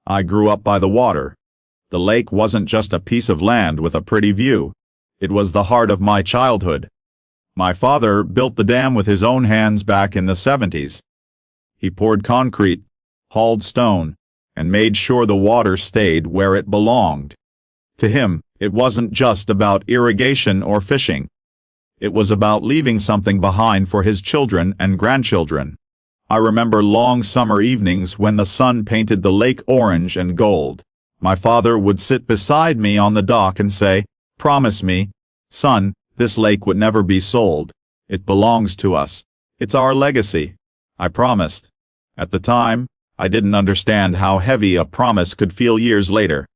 I grew up by the water. The lake wasn't just a piece of land with a pretty view. It was the heart of my childhood. My father built the dam with his own hands back in the 70s. He poured concrete, hauled stone, and made sure the water stayed where it belonged. To him, it wasn't just about irrigation or fishing. It was about leaving something behind for his children and grandchildren. I remember long summer evenings when the sun painted the lake orange and gold. My father would sit beside me on the dock and say, "Promise me, son, this lake would never be sold. It belongs to us. It's our legacy." I promised. At the time, I didn't understand how heavy a promise could feel years later.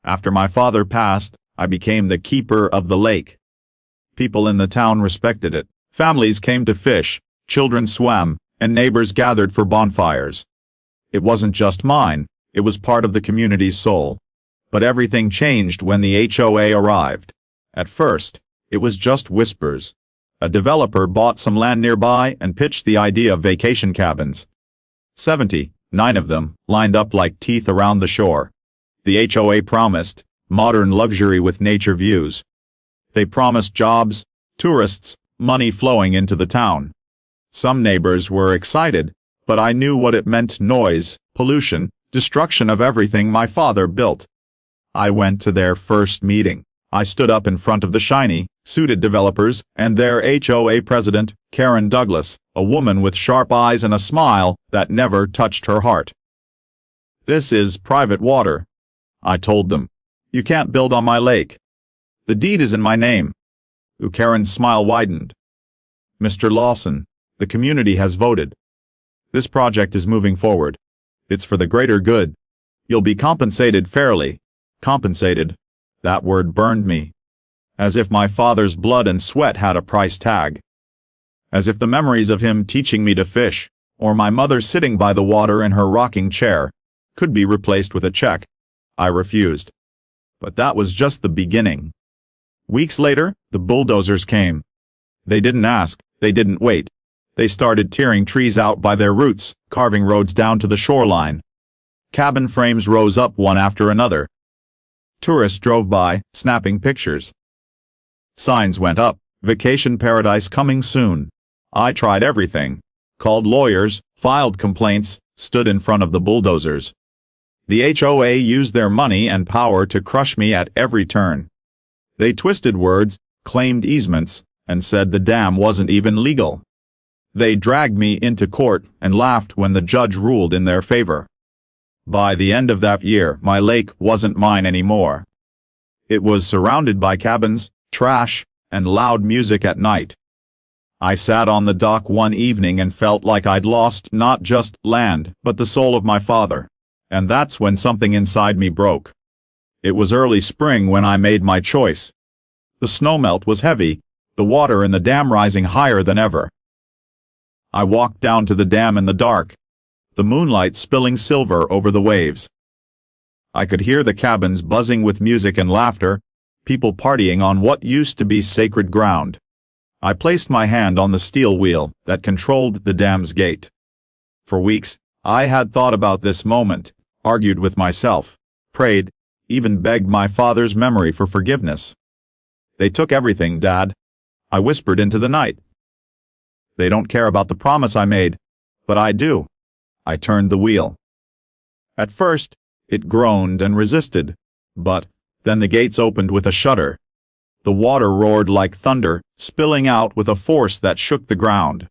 After my father passed, I became the keeper of the lake. People in the town respected it. Families came to fish, children swam, and neighbors gathered for bonfires. It wasn't just mine, it was part of the community's soul. But everything changed when the HOA arrived. At first, it was just whispers. A developer bought some land nearby and pitched the idea of vacation cabins. 79 of them lined up like teeth around the shore. The HOA promised modern luxury with nature views. They promised jobs, tourists, money flowing into the town. Some neighbors were excited, but I knew what it meant: noise, pollution, destruction of everything my father built. I went to their first meeting. I stood up in front of the shiny, suited developers and their HOA president, Karen Douglas, a woman with sharp eyes and a smile that never touched her heart. "This is private water," I told them. "You can't build on my lake. The deed is in my name." Karen's smile widened. "Mr. Lawson, the community has voted. This project is moving forward. It's for the greater good. You'll be compensated fairly." Compensated. That word burned me. As if my father's blood and sweat had a price tag. As if the memories of him teaching me to fish, or my mother sitting by the water in her rocking chair, could be replaced with a check. I refused. But that was just the beginning. Weeks later, the bulldozers came. They didn't ask, they didn't wait. They started tearing trees out by their roots, carving roads down to the shoreline. Cabin frames rose up one after another. Tourists drove by, snapping pictures. Signs went up, "Vacation paradise coming soon." I tried everything. Called lawyers, filed complaints, stood in front of the bulldozers. The HOA used their money and power to crush me at every turn. They twisted words, claimed easements, and said the dam wasn't even legal. They dragged me into court and laughed when the judge ruled in their favor. By the end of that year, my lake wasn't mine anymore. It was surrounded by cabins, trash, and loud music at night. I sat on the dock one evening and felt like I'd lost not just land, but the soul of my father. And that's when something inside me broke. It was early spring when I made my choice. The snowmelt was heavy, the water in the dam rising higher than ever. I walked down to the dam in the dark, the moonlight spilling silver over the waves. I could hear the cabins buzzing with music and laughter, people partying on what used to be sacred ground. I placed my hand on the steel wheel that controlled the dam's gate. For weeks, I had thought about this moment, argued with myself, prayed, even begged my father's memory for forgiveness. "They took everything, Dad," I whispered into the night. "They don't care about the promise I made, but I do." I turned the wheel. At first, it groaned and resisted, but then the gates opened with a shudder. The water roared like thunder, spilling out with a force that shook the ground.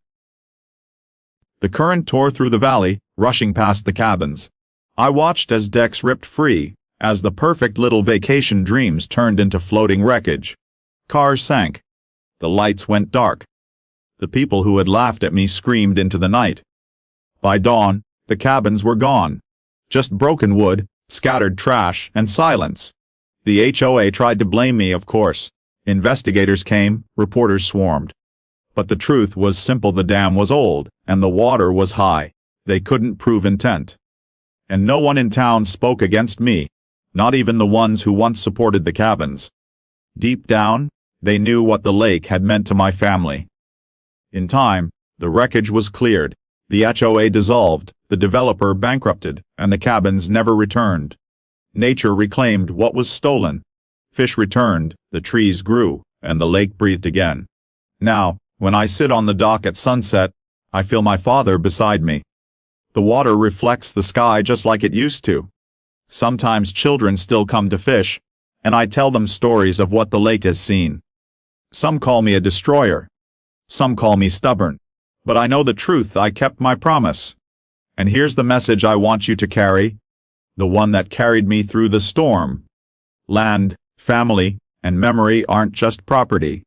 The current tore through the valley, rushing past the cabins. I watched as decks ripped free, as the perfect little vacation dreams turned into floating wreckage. Cars sank. The lights went dark. The people who had laughed at me screamed into the night. By dawn, the cabins were gone. Just broken wood, scattered trash, and silence. The HOA tried to blame me, of course. Investigators came, reporters swarmed. But the truth was simple: the dam was old, and the water was high. They couldn't prove intent. And no one in town spoke against me, not even the ones who once supported the cabins. Deep down, they knew what the lake had meant to my family. In time, the wreckage was cleared, the HOA dissolved, The developer bankrupted, and the cabins never returned. Nature reclaimed what was stolen. Fish returned, the trees grew, and the lake breathed again. Now, when I sit on the dock at sunset, I feel my father beside me. The water reflects the sky just like it used to. Sometimes children still come to fish, and I tell them stories of what the lake has seen. Some call me a destroyer. Some call me stubborn. But I know the truth. I kept my promise. And here's the message I want you to carry. The one that carried me through the storm. Land, family, and memory aren't just property.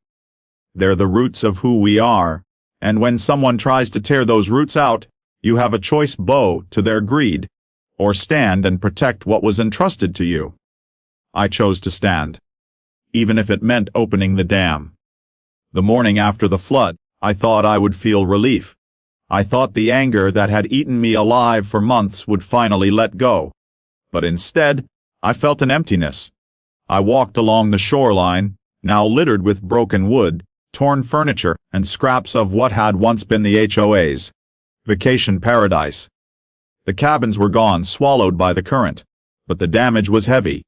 They're the roots of who we are. And when someone tries to tear those roots out, you have a choice: bow to their greed, or stand and protect what was entrusted to you. I chose to stand, even if it meant opening the dam. The morning after the flood, I thought I would feel relief. I thought the anger that had eaten me alive for months would finally let go. But instead, I felt an emptiness. I walked along the shoreline, now littered with broken wood, torn furniture, and scraps of what had once been the HOA's vacation paradise. The cabins were gone, swallowed by the current, but the damage was heavy.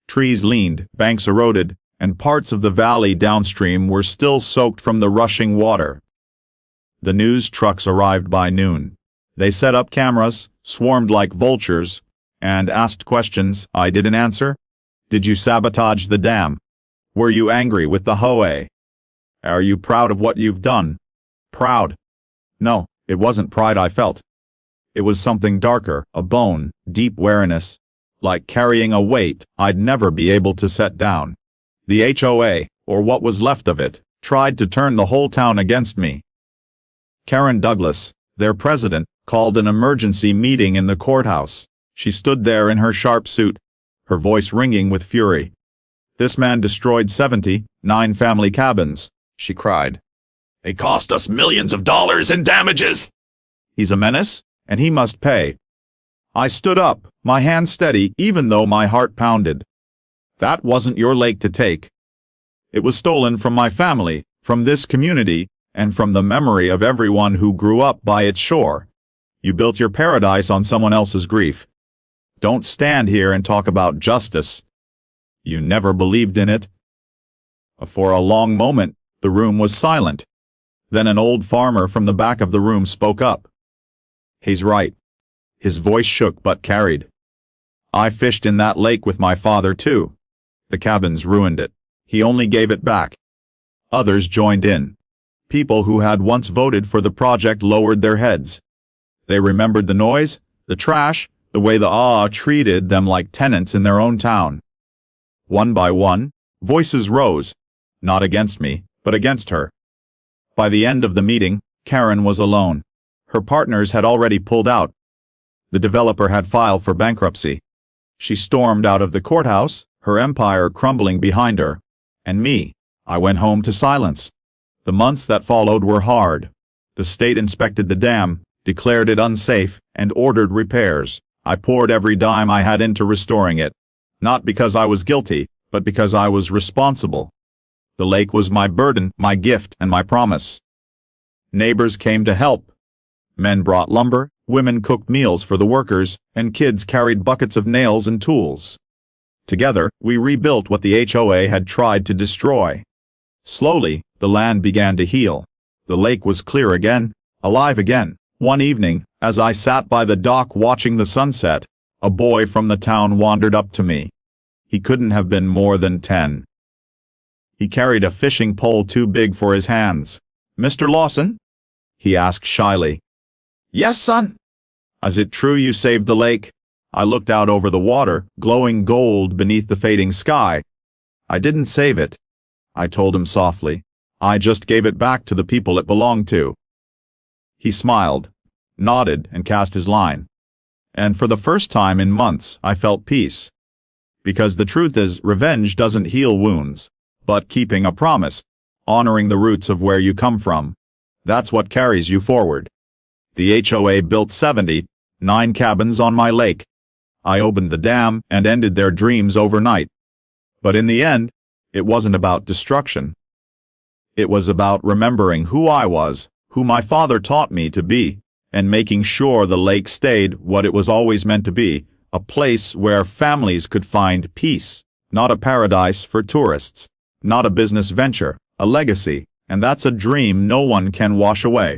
Trees leaned, banks eroded, and parts of the valley downstream were still soaked from the rushing water. The news trucks arrived by noon. They set up cameras, swarmed like vultures, and asked questions I didn't answer. Did you sabotage the dam? Were you angry with the HOA? Are you proud of what you've done? Proud? No, it wasn't pride I felt. It was something darker, a bone, deep weariness, like carrying a weight I'd never be able to set down. The HOA, or what was left of it, tried to turn the whole town against me. Karen Douglas, their president, called an emergency meeting in the courthouse. She stood there in her sharp suit, her voice ringing with fury. "This man destroyed 79 family cabins," she cried. "They cost us millions of dollars in damages. He's a menace, and he must pay." I stood up, my hand steady even though my heart pounded. That wasn't your lake to take. It was stolen from my family, from this community, and from the memory of everyone who grew up by its shore. You built your paradise on someone else's grief. Don't stand here and talk about justice. You never believed in it. For a long moment, the room was silent. Then an old farmer from the back of the room spoke up. "He's right." His voice shook but carried. "I fished in that lake with my father too. The cabins ruined it. He only gave it back." Others joined in. People who had once voted for the project lowered their heads. They remembered the noise, the trash, the way the HOA treated them like tenants in their own town. One by one, voices rose, not against me, but against her. By the end of the meeting, Karen was alone. Her partners had already pulled out. The developer had filed for bankruptcy. She stormed out of the courthouse, her empire crumbling behind her. And me, I went home to silence. The months that followed were hard. The state inspected the dam, declared it unsafe, and ordered repairs. I poured every dime I had into restoring it. Not because I was guilty, but because I was responsible. The lake was my burden, my gift, and my promise. Neighbors came to help. Men brought lumber, women cooked meals for the workers, and kids carried buckets of nails and tools. Together, we rebuilt what the HOA had tried to destroy. Slowly, the land began to heal. The lake was clear again, alive again. One evening, as I sat by the dock watching the sunset, a boy from the town wandered up to me. He couldn't have been more than 10. He carried a fishing pole too big for his hands. "Mr. Lawson?" he asked shyly. "Yes, son." "Is it true you saved the lake?" I looked out over the water, glowing gold beneath the fading sky. "I didn't save it," I told him softly. "I just gave it back to the people it belonged to." He smiled, nodded, and cast his line. And for the first time in months, I felt peace. Because the truth is, revenge doesn't heal wounds, but keeping a promise, honoring the roots of where you come from, that's what carries you forward. The HOA built 79 cabins on my lake. I opened the dam and ended their dreams overnight. But in the end, it wasn't about destruction. It was about remembering who I was, who my father taught me to be, and making sure the lake stayed what it was always meant to be, a place where families could find peace, not a paradise for tourists, not a business venture, a legacy, and that's a dream no one can wash away.